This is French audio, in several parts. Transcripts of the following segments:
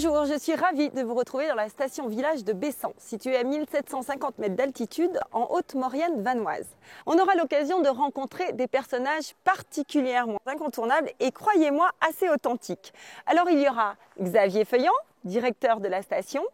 Bonjour, je suis ravie de vous retrouver dans la station village de Bessan, située à 1750 mètres d'altitude en Haute-Maurienne vanoise. On aura l'occasion de rencontrer des personnages particulièrement incontournables et, croyez-moi, assez authentiques. Alors il y aura Xavier Feuillant, directeur de la station,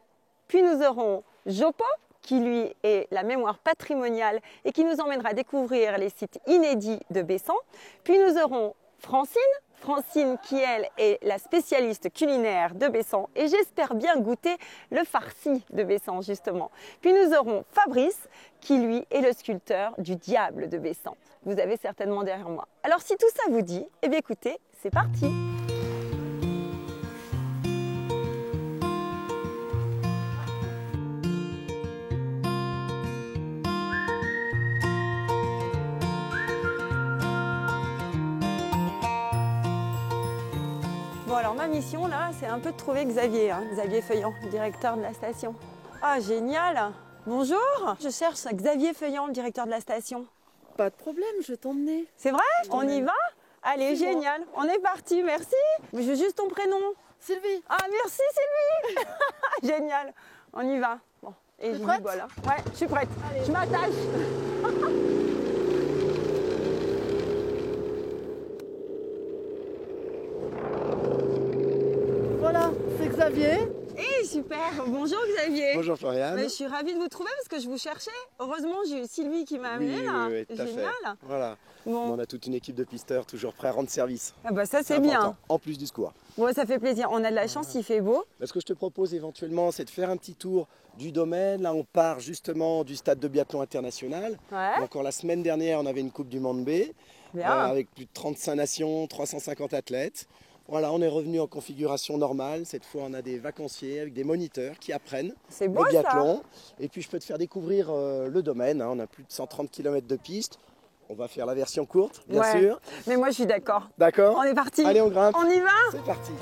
puis nous aurons Jopo, qui lui est la mémoire patrimoniale et qui nous emmènera découvrir les sites inédits de Bessan, puis nous aurons Francine qui elle est la spécialiste culinaire de Bessan et j'espère bien goûter le farci de Bessan justement. Puis nous aurons Fabrice qui lui est le sculpteur du diable de Bessan. Vous avez certainement derrière moi. Alors si tout ça vous dit, eh bien écoutez, c'est parti. Bon alors ma mission là, c'est un peu de trouver Xavier, Xavier Feuillant, directeur de la station. Ah génial. Bonjour, je cherche Xavier Feuillant, le directeur de la station. Pas de problème, je vais t'emmener. C'est vrai? On y va? Allez, génial, on est parti, merci. Mais je veux juste ton prénom. Sylvie. Ah merci Sylvie. Génial, on y va. Bon, et T'es je prête? dis voilà. Ouais, je suis prête. Allez. Je m'attache. Voilà, c'est Xavier. Eh super, bonjour Xavier. Bonjour Floriane. Je suis ravie de vous trouver parce que je vous cherchais. Heureusement, j'ai eu Sylvie qui m'a amenée là. Oui, tout à Génial. fait. Voilà. Bon. On a toute une équipe de pisteurs toujours prêts à rendre service. Ah bah ça c'est bien. Important, en plus du secours. Ouais, ça fait plaisir. On a de la chance, il fait beau. Ce que je te propose éventuellement, c'est de faire un petit tour du domaine. Là, on part justement du stade de biathlon international. Ouais. Encore la semaine dernière, on avait une Coupe du Monde B Bien. avec plus de 35 nations, 350 athlètes. Voilà, on est revenu en configuration normale. Cette fois, on a des vacanciers avec des moniteurs qui apprennent C'est beau le ça. biathlon. Et puis, je peux te faire découvrir le domaine. On a plus de 130 km de piste. On va faire la version courte, bien Ouais. sûr. Mais moi je suis d'accord. D'accord? On est parti. Allez, on grimpe. On y va? C'est parti.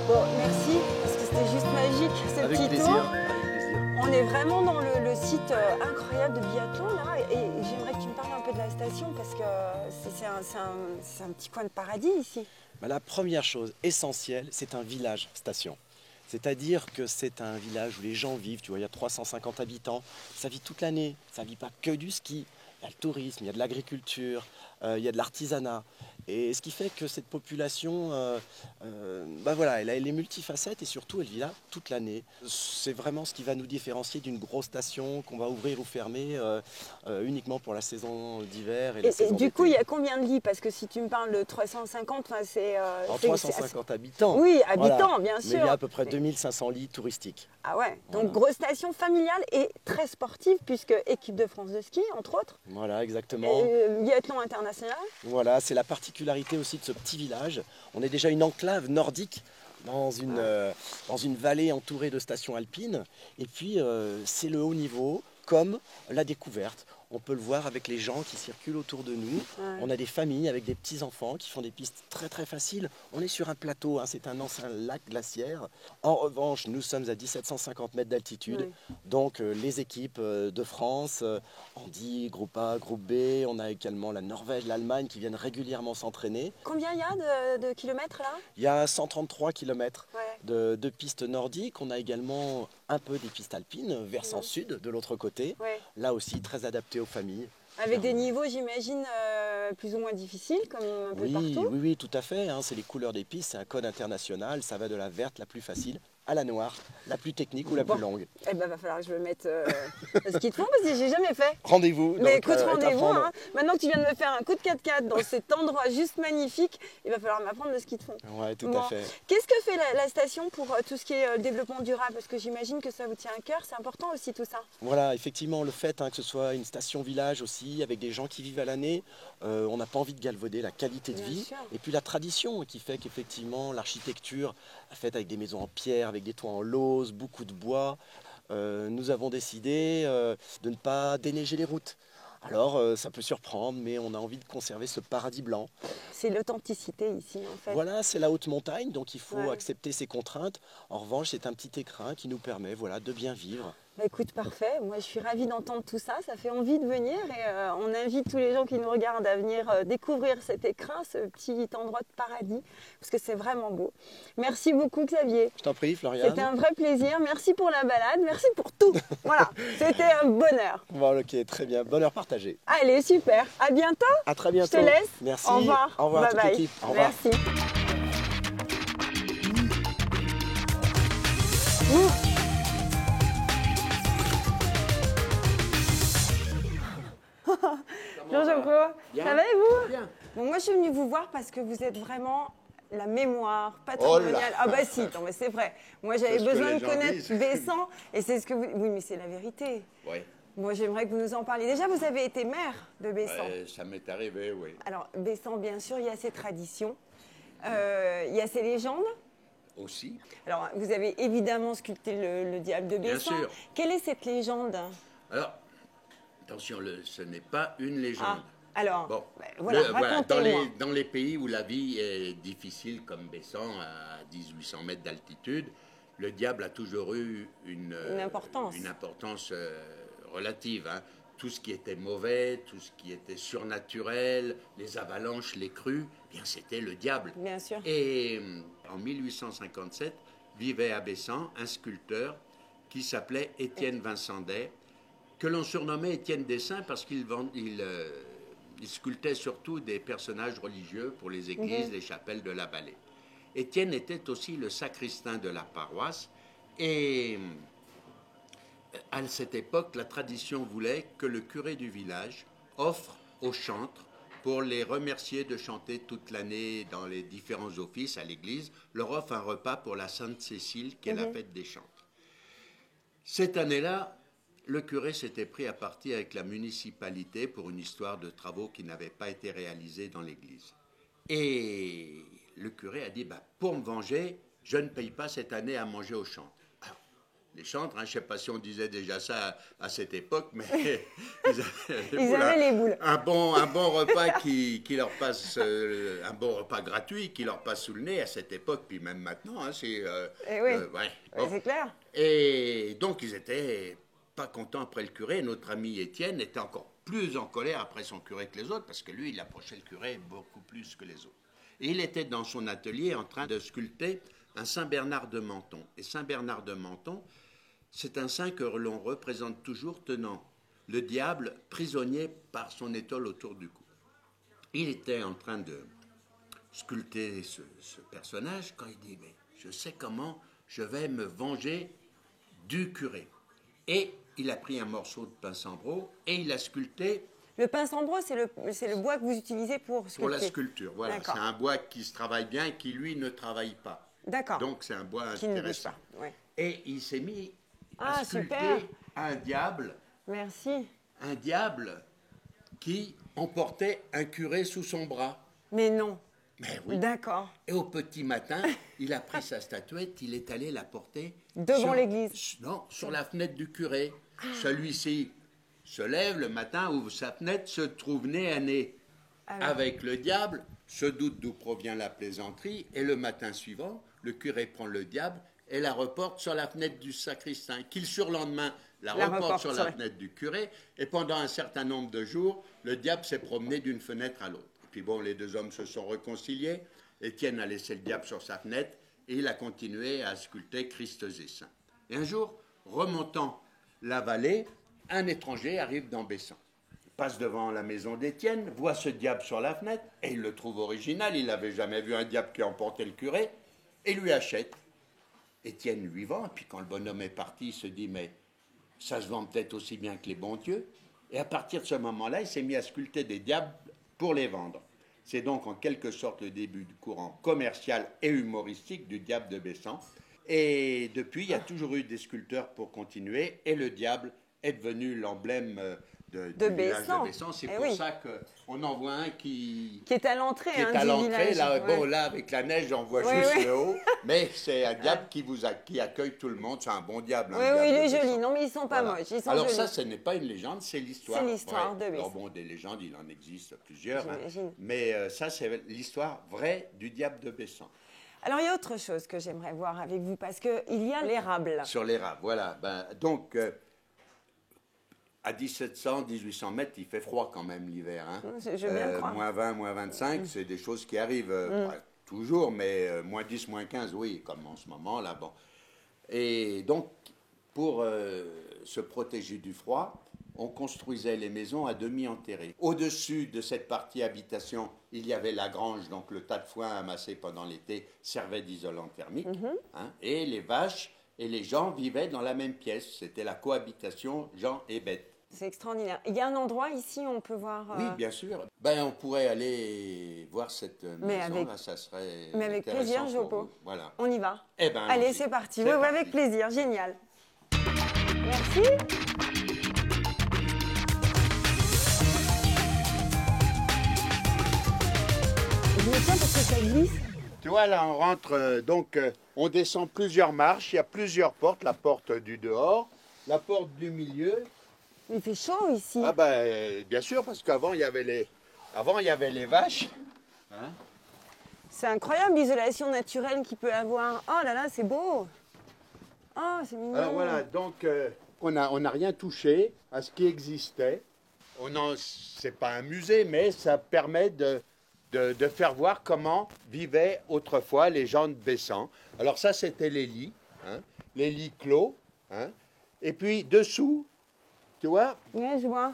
Bon, merci parce que c'était juste magique ce Avec petit plaisir. tour. Avec plaisir. On est vraiment dans le site incroyable de biathlon là et j'aimerais que tu me parles un peu de la station parce que c'est un petit coin de paradis ici. Bah, la première chose essentielle, c'est un village station. C'est-à-dire que c'est un village où les gens vivent, tu vois, il y a 350 habitants, ça vit toute l'année, ça ne vit pas que du ski, il y a le tourisme, il y a de l'agriculture, il y a de l'artisanat. Et ce qui fait que cette population, bah voilà, elle est multifacette et surtout elle vit là toute l'année. C'est vraiment ce qui va nous différencier d'une grosse station qu'on va ouvrir ou fermer uniquement pour la saison d'hiver et la Et saison du coup, d'été. il y a combien de lits? Parce que si tu me parles de 350, c'est... En 350 habitants. Oui, habitants, Voilà. bien Mais sûr. il y a à peu près 2500 lits touristiques. Ah ouais, donc Voilà. grosse station familiale et très sportive puisque équipe de France de ski, entre autres. Voilà, exactement. Biathlon international. Voilà, c'est la particularité aussi de ce petit village. On est déjà une enclave nordique dans une vallée entourée de stations alpines. Et puis, c'est le haut niveau comme la découverte. On peut le voir avec les gens qui circulent autour de nous. Ouais. On a des familles avec des petits-enfants qui font des pistes très très faciles. On est sur un plateau, c'est un ancien lac glaciaire. En revanche, nous sommes à 1750 mètres d'altitude. Oui. Donc les équipes de France, Andy, Groupe A, Groupe B, on a également la Norvège, l'Allemagne qui viennent régulièrement s'entraîner. Combien il y a de kilomètres là? Il y a 133 km Ouais. de pistes nordiques. On a également un peu des pistes alpines, versant sud de l'autre côté. Ouais. Là aussi très adapté aux familles. Avec des niveaux, j'imagine, plus ou moins difficiles, comme un peu Oui, partout. oui, oui, tout à fait. C'est les couleurs des pistes, c'est un code international. Ça va de la verte la plus facile à la noire, la plus technique ou la plus longue. Eh ben, va falloir que je me mette au ski de fond parce que j'ai jamais fait. Rendez-vous. Mais donc, écoute, est à rendez-vous. prendre. Hein. Maintenant que tu viens de me faire un coup de 4x4 dans cet endroit juste magnifique, il va falloir m'apprendre le ski de fond. Ouais, tout Bon. à fait. Qu'est-ce que fait la station pour tout ce qui est développement durable? Parce que j'imagine que ça vous tient à cœur, c'est important aussi tout ça. Voilà, effectivement, le fait que ce soit une station-village aussi, avec des gens qui vivent à l'année, on n'a pas envie de galvauder la qualité de Bien vie. sûr. Et puis la tradition qui fait qu'effectivement, l'architecture, faite avec des maisons en pierre, avec des toits en lauze, beaucoup de bois, nous avons décidé de ne pas déneiger les routes. Alors, ça peut surprendre, mais on a envie de conserver ce paradis blanc. C'est l'authenticité ici en fait. Voilà, c'est la haute montagne, donc il faut Ouais. accepter ses contraintes. En revanche, c'est un petit écrin qui nous permet de bien vivre. Bah, écoute, parfait. Moi, je suis ravie d'entendre tout ça. Ça fait envie de venir et on invite tous les gens qui nous regardent à venir découvrir cet écrin, ce petit endroit de paradis, parce que c'est vraiment beau. Merci beaucoup, Xavier. Je t'en prie, Floriane. C'était un vrai plaisir. Merci pour la balade. Merci pour tout. Voilà, c'était un bonheur. Bon, ok, très bien. Bonheur partagée. Allez, super. À bientôt. À très Je bientôt. te laisse. Merci. Au revoir. Au revoir à Bye toute bye. l'équipe. Au revoir. Merci. Ouh. Bonjour Joko, ça va et vous? Bien. Bon, moi je suis venue vous voir parce que vous êtes vraiment la mémoire patrimoniale. Ah bah si, non mais c'est vrai. Moi j'avais C'est ce que besoin les de gens connaître disent. Bessan et c'est ce que vous... Oui mais c'est la vérité. Oui, Moi j'aimerais que vous nous en parliez. Déjà vous avez été maire de Bessan. ça m'est arrivé, oui. Alors Bessan bien sûr il y a ses traditions, il y a ses légendes. Aussi. Alors vous avez évidemment sculpté le diable de Bien Bessan. sûr. Quelle est cette légende? Alors, attention, ce n'est pas une légende. Ah, alors, Bon, bah, voilà, racontez-moi. dans les pays où la vie est difficile, comme Bessan, à 1800 mètres d'altitude, le diable a toujours eu une importance. une importance relative. Hein. Tout ce qui était mauvais, tout ce qui était surnaturel, les avalanches, les crues, bien c'était le diable. Bien sûr. Et en 1857, vivait à Bessan un sculpteur qui s'appelait Étienne Vincendet, que l'on surnommait Étienne des Saints parce qu'il sculptait surtout des personnages religieux pour les églises, les chapelles de la vallée. Étienne était aussi le sacristain de la paroisse et à cette époque, la tradition voulait que le curé du village offre aux chantres, pour les remercier de chanter toute l'année dans les différents offices à l'église, leur offre un repas pour la Sainte Cécile, qui est la fête des chantres. Cette année-là, le curé s'était pris à partie avec la municipalité pour une histoire de travaux qui n'avaient pas été réalisés dans l'église. Et le curé a dit, pour me venger, je ne paye pas cette année à manger aux chantres. Alors, les chantres, je ne sais pas si on disait déjà ça à cette époque, mais Ils avaient les boules. un bon repas qui leur passe, un bon repas gratuit qui leur passe sous le nez à cette époque, puis même maintenant, hein, c'est... Eh oui. ouais. Ouais, c'est clair. Et donc, ils étaient pas contents après le curé. Notre ami Étienne était encore plus en colère après son curé que les autres, parce que lui, il approchait le curé beaucoup plus que les autres. Et il était dans son atelier en train de sculpter un Saint-Bernard de Menton. Et Saint-Bernard de Menton, c'est un saint que l'on représente toujours tenant le diable prisonnier par son étole autour du cou. Il était en train de sculpter ce personnage quand il dit, mais je sais comment je vais me venger du curé. Et il a pris un morceau de pince-en-bros et il a sculpté. Le pince-en-bros, c'est le bois que vous utilisez pour sculpter. Pour la sculpture, voilà. D'accord. C'est un bois qui se travaille bien et qui, lui, ne travaille pas. D'accord. Donc, c'est un bois Qui ne bouge intéressant. pas. Ouais. Et il s'est mis Ah, à sculpter super. un diable Merci. qui emportait un curé sous son bras. Mais non. Mais oui. D'accord. Et au petit matin, il a pris sa statuette, il est allé la porter Devant l'église. Non, sur la fenêtre du curé. Celui-ci se lève le matin, ouvre sa fenêtre, se trouve nez à nez avec le diable, se doute d'où provient la plaisanterie, et le matin suivant, le curé prend le diable et la reporte sur la fenêtre du sacristain, qui le surlendemain la reporte sur la fenêtre du curé, et pendant un certain nombre de jours, le diable s'est promené d'une fenêtre à l'autre. Et puis bon, les deux hommes se sont réconciliés, Étienne a laissé le diable sur sa fenêtre, et il a continué à sculpter Christ et saints. Et un jour, remontant la vallée, un étranger arrive dans Bessan. Il passe devant la maison d'Étienne, voit ce diable sur la fenêtre, et il le trouve original, il n'avait jamais vu un diable qui emportait le curé, et lui achète. Étienne vivant, et puis quand le bonhomme est parti, il se dit, mais ça se vend peut-être aussi bien que les bons dieux. Et à partir de ce moment-là, il s'est mis à sculpter des diables pour les vendre. C'est donc en quelque sorte le début du courant commercial et humoristique du diable de Bessan. Et depuis, il y a toujours eu des sculpteurs pour continuer, et le diable est devenu l'emblème du village de Bessan. C'est pour ça qu'on en voit un qui est à l'entrée du village. Là, ouais. Bon, là, avec la neige, on voit juste le haut, mais c'est un diable qui accueille tout le monde. C'est un bon diable. Oui, il est joli. Non, mais ils sont pas moches. Ils sont Alors jolis. ça, ce n'est pas une légende, c'est l'histoire. C'est l'histoire de Bessan. Alors bon, des légendes, il en existe plusieurs. Mais ça, c'est l'histoire vraie du diable de Bessan. Alors, il y a autre chose que j'aimerais voir avec vous, parce qu'il y a l'érable. Sur l'érable, voilà. Donc, à 1700, 1800 mètres, il fait froid quand même l'hiver. Hein. Je veux bien le croire. Moins 20, moins 25, c'est des choses qui arrivent pas toujours, mais moins 10, moins 15, oui, comme en ce moment, là. Bon. Et donc, pour se protéger du froid, on construisait les maisons à demi enterrées. Au-dessus de cette partie habitation, il y avait la grange, donc le tas de foin amassé pendant l'été servait d'isolant thermique. Hein, et les vaches et les gens vivaient dans la même pièce. C'était la cohabitation gens et bêtes. C'est extraordinaire. Il y a un endroit ici où on peut voir... Oui, bien sûr. On pourrait aller voir cette maison, là, ça serait mais avec plaisir, Jopo. Voilà. On y va. Allez, c'est parti. Oui, avec plaisir, génial. Merci. Je me tiens parce que ça glisse. Tu vois, là, on rentre, on descend plusieurs marches, il y a plusieurs portes, la porte du dehors, la porte du milieu. Il fait chaud ici. Ah bien sûr, parce qu'avant, il y avait les vaches. Hein? C'est incroyable l'isolation naturelle qu'il peut avoir. Oh là là, c'est beau. Oh, c'est mignon. Alors voilà, donc on n'a rien touché à ce qui existait. C'est pas un musée, mais ça permet de faire voir comment vivaient autrefois les gens de Bessan. Alors ça, c'était les lits, hein, les lits clos. Hein, et puis dessous, tu vois, oui, je vois.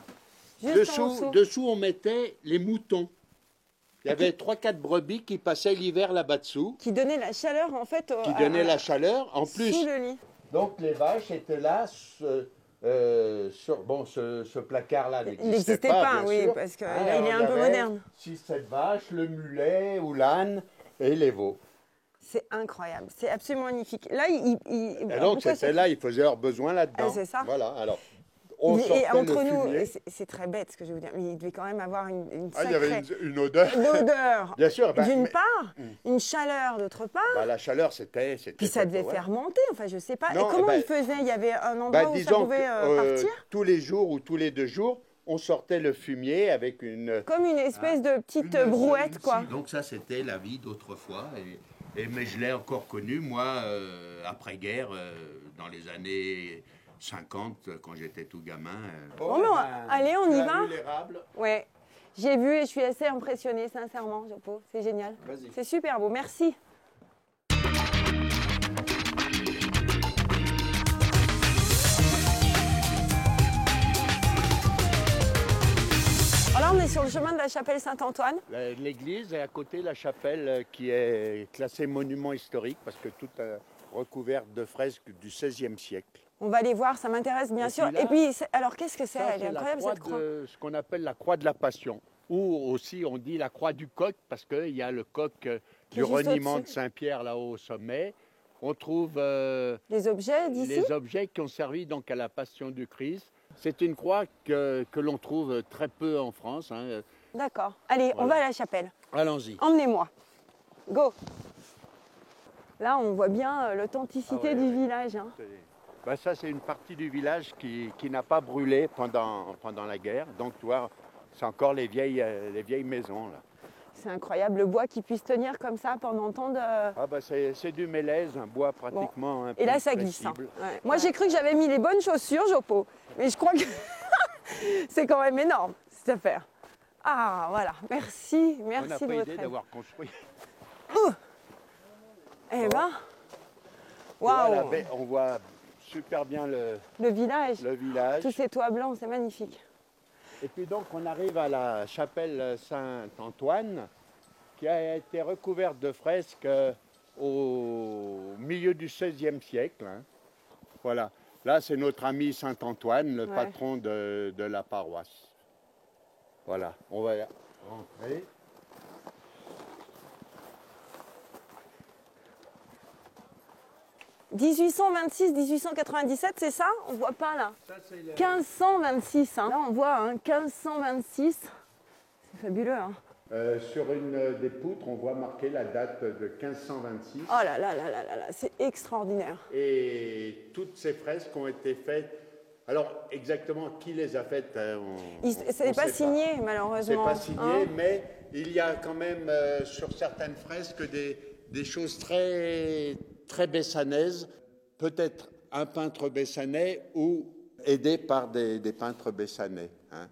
Juste dessous, on mettait les moutons. Il y avait 3-4 brebis qui passaient l'hiver là-bas-dessous. Qui donnaient la chaleur, en fait. Qui donnaient la chaleur, en plus. Sous le lit. Donc les vaches étaient là, ce placard-là n'existait pas, oui, sûr. Parce que là, il est un peu moderne. 6-7 vaches, le mulet ou l'âne et les veaux. C'est incroyable, c'est absolument magnifique. Là, et donc c'était là, ils faisaient leurs besoins là-dedans. C'est ça. Voilà, alors... Et entre nous, c'est très bête ce que je vais vous dire, mais il devait quand même avoir une sacrée... il y avait une odeur. Une odeur. Bien sûr. D'une part, une chaleur d'autre part. La chaleur, c'était... Puis ça devait fermenter, enfin je sais pas. Non, et comment ils faisaient? Il y avait un endroit où ça pouvait partir? Tous les jours ou tous les 2 jours, on sortait le fumier avec une... Comme une espèce de petite brouette, quoi. Donc ça, c'était la vie d'autrefois. Mais je l'ai encore connu, moi, après-guerre, dans les années... 50 quand j'étais tout gamin. Allez, on y va. Ouais, j'ai vu et je suis assez impressionnée, sincèrement, Jopo. C'est génial. C'est super beau, merci. Alors là, on est sur le chemin de la chapelle Saint-Antoine. L'église est à côté de la chapelle qui est classée monument historique parce que toute recouverte de fresques du XVIe siècle. On va aller voir, ça m'intéresse bien sûr. Et puis, alors qu'est-ce que c'est? Elle est incroyable cette croix. Ce qu'on appelle la croix de la Passion. Ou aussi on dit la croix du coq parce qu'il y a le coq du reniement de Saint-Pierre là-haut au sommet. On trouve les objets d'ici. Les objets qui ont servi donc à la Passion du Christ. C'est une croix que l'on trouve très peu en France. Hein. D'accord. Allez, on va à la chapelle. Allons-y. Emmenez-moi. Go. Là, on voit bien l'authenticité du village. Hein. Ça, c'est une partie du village qui n'a pas brûlé pendant la guerre. Donc, tu vois, c'est encore les vieilles maisons. Là. C'est incroyable, le bois qui puisse tenir comme ça pendant tant de... C'est du mélèze, un bois pratiquement un peu et là, ça glisse. Hein. Ouais. Moi, j'ai cru que j'avais mis les bonnes chaussures, Jopo. Mais je crois que c'est quand même énorme, cette affaire. Ah, voilà. Merci de votre aide. On n'a pas idée d'avoir construit. Eh ben, waouh. On voit super bien le village. village. Tous ces toits blancs, c'est magnifique. Et puis donc, on arrive à la chapelle Saint-Antoine, qui a été recouverte de fresques au milieu du XVIe siècle. Hein. Voilà. Là, c'est notre ami Saint-Antoine, le patron de la paroisse. Voilà, on va rentrer. « 1826-1897, c'est ça? On voit pas là. 1526, hein. Là on voit, hein, 1526. C'est fabuleux, hein. Sur une des poutres, on voit marquer la date de 1526. Oh là là là là là là, c'est extraordinaire. Et toutes ces fresques ont été faites. Alors, exactement qui les a faites, Ce n'est pas signé, malheureusement. C'est pas signé, hein, mais il y a quand même sur certaines fresques des choses très, très bessanaises. Peut-être un peintre bessanais ou aidé par des peintres bessanais. Hein.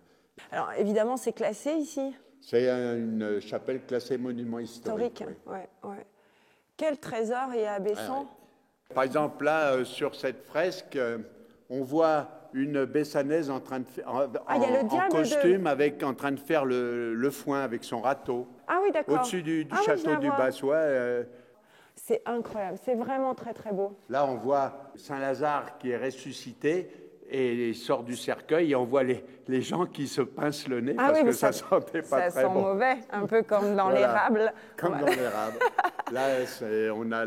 Alors, évidemment, c'est classé ici. C'est une chapelle classée monument historique. Oui. Ouais. Quel trésor il y a à Bessan. Par exemple, là, sur cette fresque, on voit une Bessanaise en train de faire, en costume, en train de faire le foin avec son râteau. Ah oui, d'accord. Au-dessus du château du Bassois. C'est incroyable, c'est vraiment très très beau. Là, on voit Saint-Lazare qui est ressuscité et il sort du cercueil et on voit les gens qui se pincent le nez parce que ça sentait pas très bon. Ça sent mauvais, un peu comme dans l'érable. Comme dans l'érable. Là, on a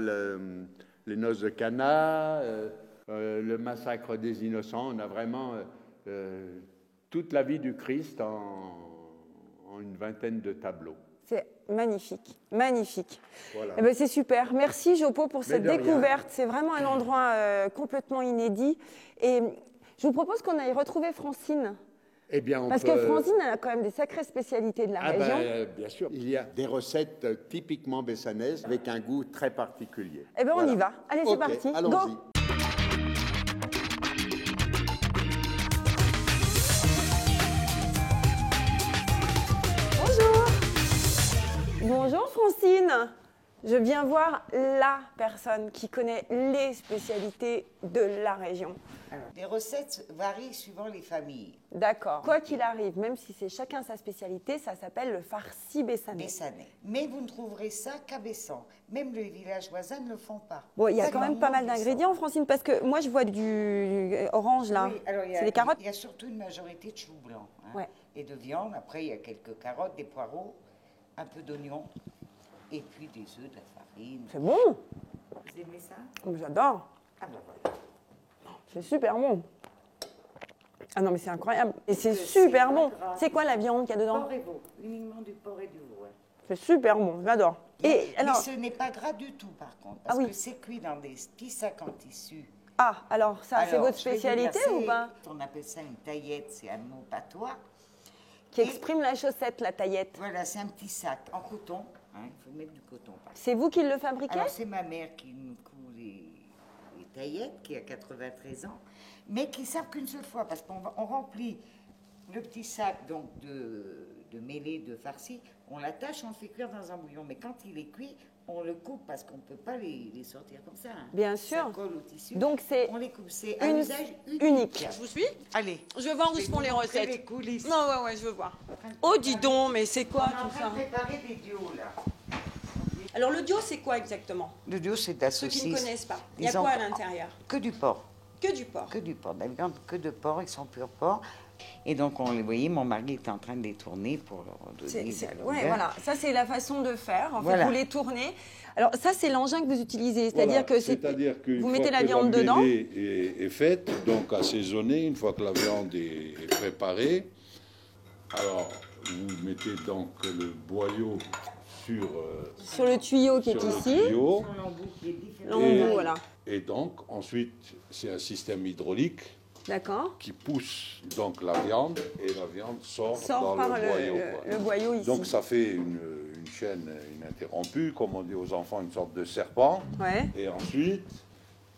les noces de Cana, le massacre des innocents. On a vraiment toute la vie du Christ en une vingtaine de tableaux. C'est magnifique, magnifique. Voilà. Eh ben, c'est super. Merci Jopo pour cette découverte. C'est vraiment un endroit complètement inédit. Et je vous propose qu'on aille retrouver Francine. Eh bien, Parce que Francine, elle a quand même des sacrées spécialités de la région. Bien sûr. Il y a des recettes typiquement bessanaises avec un goût très particulier. Eh bien, on y va. Allez, c'est parti. Allons-y. Go. Bonjour Francine, je viens voir la personne qui connaît les spécialités de la région. Alors, les recettes varient suivant les familles. D'accord. Quoi qu'il arrive, même si c'est chacun sa spécialité, ça s'appelle le farci bessanais. Mais vous ne trouverez ça qu'à Bessan. Même les villages voisins ne le font pas. Bon, il y a quand même pas mal d'ingrédients, Francine, parce que moi je vois du orange là. Oui, alors c'est des carottes. Il y a surtout une majorité de choux blancs et de viande. Après, il y a quelques carottes, des poireaux, un peu d'oignons et puis des œufs, de la farine. C'est bon. Vous aimez ça? J'adore. Ah ben voilà. C'est super bon. Ah non, mais c'est incroyable. Et c'est super bon. C'est quoi la viande qu'il y a dedans? Porc et veau. Uniquement du porc et du veau. Ouais. C'est super bon, j'adore. Mais ce n'est pas gras du tout, par contre. Parce que c'est cuit dans des petits sacs en tissu. Ah, alors ça, c'est votre spécialité ou pas? On appelle ça une taillette, c'est un mot patois. Qui exprime la chaussette, la taillette. Voilà, c'est un petit sac en coton. Il faut mettre du coton. C'est vous qui le fabriquez? Alors, c'est ma mère qui me coud les taillettes, qui a 93 ans, mais qui ne savent qu'une seule fois, parce qu'on remplit le petit sac donc, de mêlée de farci, on l'attache, on le fait cuire dans un bouillon. Mais quand il est cuit, on le coupe parce qu'on ne peut pas les sortir comme ça. Bien sûr. Ça colle au tissu. Donc c'est on les coupe. C'est un usage unique. Je vous suis? Allez. Je veux voir où sont les recettes. Les coulisses. Non, ouais, je veux voir. Oh, dis donc, mais c'est quoi On est en tout train ça? de préparer des dios, là. Alors, le dio, c'est quoi exactement? Le dio, c'est de la Ceux saucisse. qui ne connaissent pas. Il y a quoi à l'intérieur? Que du porc. Que du porc. Que du porc. D'habitude, que de porc, ils sont purs porc. Et donc, on les voyait, mon mari était en train de les tourner pour leur donner de la ouais, longueur. voilà. Ça, c'est la façon de faire. En fait, Voilà. vous les tournez. Alors, ça, c'est l'engin que vous utilisez. C'est-à-dire que vous mettez la viande dedans. Est faite, donc assaisonnée, une fois que la viande est préparée. Alors, vous mettez donc le boyau sur le tuyau qui est ici. L'embout, voilà. Et donc, ensuite, c'est un système hydraulique D'accord. qui pousse donc la viande et la viande sort dans par le boyau. le boyau ici. Donc, ça fait une chaîne ininterrompue, comme on dit aux enfants, une sorte de serpent. Ouais. Et ensuite,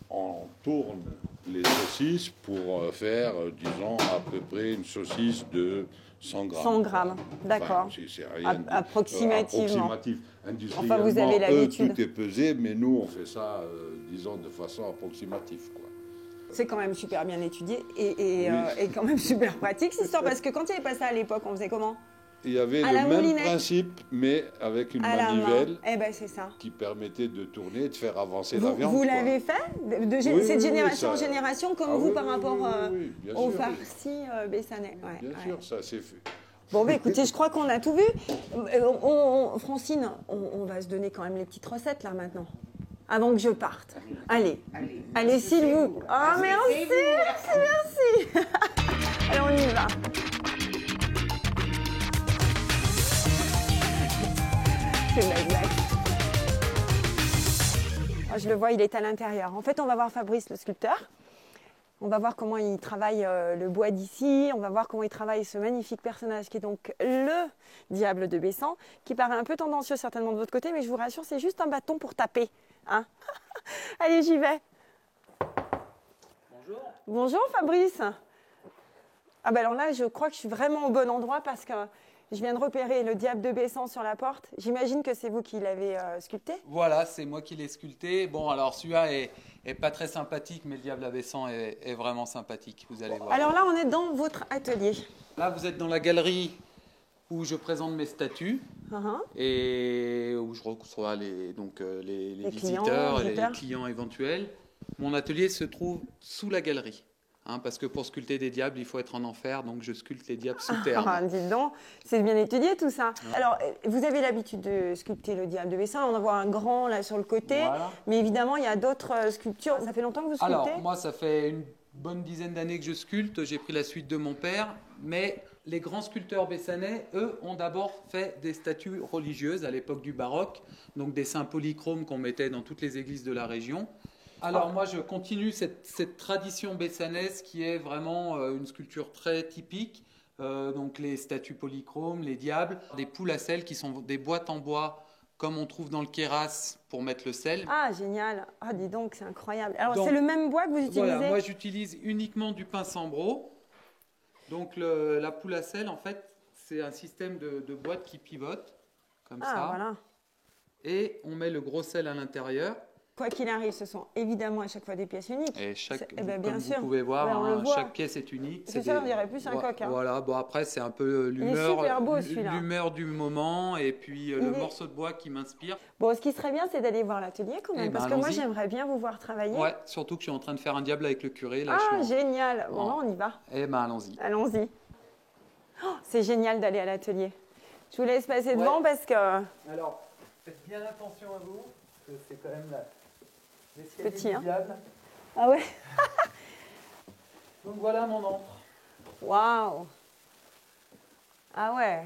on tourne les saucisses pour faire, disons, à peu près une saucisse de 100 grammes. 100 grammes, d'accord. Enfin, c'est rien approximativement. Industriellement, Enfin, vous avez l'habitude. tout est pesé, mais nous, on fait ça, disons, de façon approximative, quoi. C'est quand même super bien étudié et quand même super pratique cette histoire, parce que quand il n'y avait pas ça à l'époque, on faisait comment? il y avait À la le même moulinette. principe, mais avec une À la main. manivelle Eh ben c'est ça. qui permettait de tourner et de faire avancer la Vous, viande. vous quoi. l'avez fait de Oui, cette oui, génération ça- en génération, comme Ah vous oui, par oui, rapport oui, bien au sûr, oui. farci bessanais. Ouais, Bien ouais. sûr, ça s'est fait. Bon, bah, écoutez, je crois qu'on a tout vu. Francine, on va se donner quand même les petites recettes là maintenant, avant que je parte. Allez, allez, s'il vous. Ah, merci, merci. Allez, on y va. C'est une blague. Ah, je le vois, il est à l'intérieur. En fait, on va voir Fabrice, le sculpteur. On va voir comment il travaille le bois d'ici, on va voir comment il travaille ce magnifique personnage qui est donc le diable de Bessan, qui paraît un peu tendancieux certainement de votre côté, mais je vous rassure, c'est juste un bâton pour taper. Hein. Allez, j'y vais. Bonjour. Bonjour Fabrice. Ah ben alors là, je crois que je suis vraiment au bon endroit parce que je viens de repérer le diable de Bessan sur la porte. J'imagine que c'est vous qui l'avez sculpté. Voilà, c'est moi qui l'ai sculpté. Bon, alors celui-là est pas très sympathique, mais le diable à Bessan est vraiment sympathique, vous allez voir. Alors là, on est dans votre atelier. Là, vous êtes dans la galerie où je présente mes statues Uh-huh. et où je reçois les clients, visiteurs et les visiteurs. clients éventuels. Mon atelier se trouve sous la galerie. Parce que pour sculpter des diables, il faut être en enfer, donc je sculpte les diables sous terre. Ah, dites donc, c'est bien étudié tout ça. Alors, vous avez l'habitude de sculpter le diable de Bessan. On en voit un grand là sur le côté. Voilà. Mais évidemment, il y a d'autres sculptures. Ça fait longtemps que vous sculptez? Alors, moi, ça fait une bonne dizaine d'années que je sculpte. J'ai pris la suite de mon père. Mais les grands sculpteurs bessanais, eux, ont d'abord fait des statues religieuses à l'époque du baroque. Donc des saints polychromes qu'on mettait dans toutes les églises de la région. Alors moi, je continue cette tradition bessanaise qui est vraiment une sculpture très typique. Donc les statues polychromes, les diables, des poules à sel qui sont des boîtes en bois comme on trouve dans le Queyras pour mettre le sel. Ah, génial. Ah, dis donc, c'est incroyable. Alors, Donc, c'est le même bois que vous utilisez? Voilà, moi j'utilise uniquement du pain sambro. Donc la poule à sel, en fait, c'est un système de boîte qui pivote, comme ça. Voilà. Et on met le gros sel à l'intérieur. Quoi qu'il arrive, ce sont évidemment à chaque fois des pièces uniques. Et bien comme sûr. vous pouvez voir, Ouais, on le voit. chaque pièce est unique. C'est ça, on dirait plus un coq. Hein. Voilà, bon après c'est un peu Il est super beau, celui-là. l'humeur du moment et puis le morceau de bois qui m'inspire. Bon, ce qui serait bien, c'est d'aller voir l'atelier quand même, Eh ben, parce que moi allons-y. j'aimerais bien vous voir travailler. Ouais, surtout que je suis en train de faire un diable avec le curé. Là, Ah, je suis en- génial. Bon, on y va. Eh ben allons-y. Allons-y. Oh, c'est génial d'aller à l'atelier. Je vous laisse passer devant parce que... Alors, faites bien attention à vous, parce que c'est quand même Petit, hein. diable. Ah ouais. Donc voilà mon antre. Waouh. Ah ouais.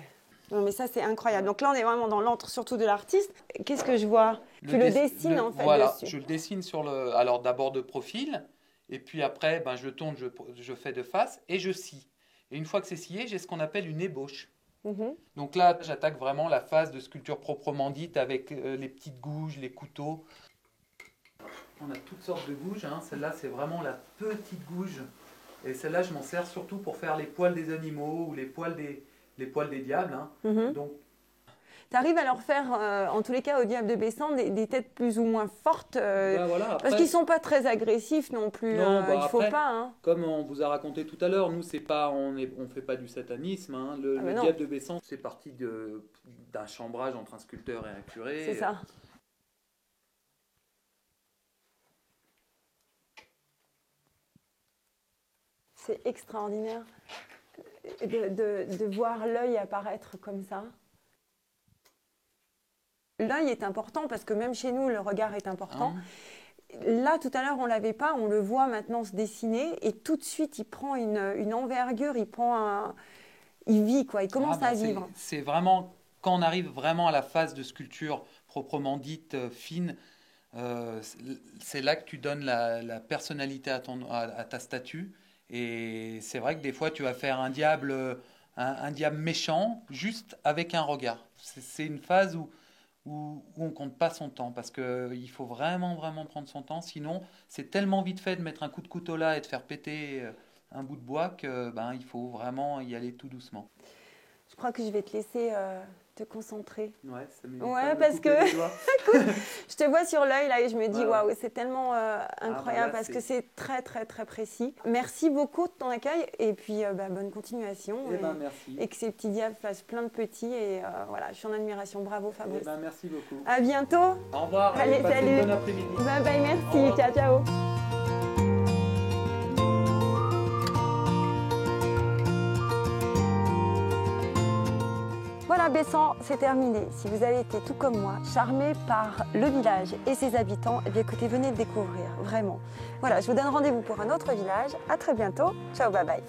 Non mais ça c'est incroyable. Donc là on est vraiment dans l'antre surtout de l'artiste. Qu'est-ce que je vois? Tu le dessines en fait Voilà, dessus. je le dessine sur le... Alors d'abord de profil, et puis après ben, je tourne, je fais de face et je scie. Et une fois que c'est scié, j'ai ce qu'on appelle une ébauche. Mhm. Donc là, j'attaque vraiment la phase de sculpture proprement dite avec les petites gouges, les couteaux. On a toutes sortes de gouges. Hein. Celle-là, c'est vraiment la petite gouge. Et celle-là, je m'en sers surtout pour faire les poils des animaux ou les poils des diables. Hein. Mhm. Donc, Tu arrives à leur faire, en tous les cas au diable de Bessan, des têtes plus ou moins fortes, ben voilà, après, parce qu'ils ne sont pas très agressifs non plus. Non, Il ne faut après, pas. Hein. comme on vous a raconté tout à l'heure, nous, c'est pas, on fait pas du satanisme. Hein. Le non. diable de Bessan, c'est parti d'un chambrage entre un sculpteur et un curé. C'est ça. C'est extraordinaire de voir l'œil apparaître comme ça. L'œil est important parce que même chez nous, le regard est important. Là, tout à l'heure, on ne l'avait pas, on le voit maintenant se dessiner et tout de suite, il prend une envergure, il vit, quoi, il commence à vivre. C'est vraiment, quand on arrive vraiment à la phase de sculpture proprement dite, fine, c'est là que tu donnes la personnalité à ta statue. Et c'est vrai que des fois, tu vas faire un diable méchant juste avec un regard. C'est une phase où on ne compte pas son temps parce qu'il faut vraiment prendre son temps. Sinon, c'est tellement vite fait de mettre un coup de couteau là et de faire péter un bout de bois que il faut vraiment y aller tout doucement. Je crois que je vais te laisser te concentrer. Ouais, ça m'est Ouais, parce que je te vois sur l'œil là et je me dis waouh, c'est tellement incroyable parce que c'est très très très précis. Merci beaucoup de ton accueil et puis bonne continuation. Merci. Et que ces petits diables fassent plein de petits et voilà, je suis en admiration. Bravo Fabrice. Merci beaucoup. À bientôt. Au revoir. Allez, salut. Bon après-midi. Bye bye, merci. Ciao ciao. Voilà, Bessan, c'est terminé. Si vous avez été tout comme moi, charmé par le village et ses habitants, eh bien écoutez, venez le découvrir, vraiment. Voilà, je vous donne rendez-vous pour un autre village. À très bientôt. Ciao, bye bye.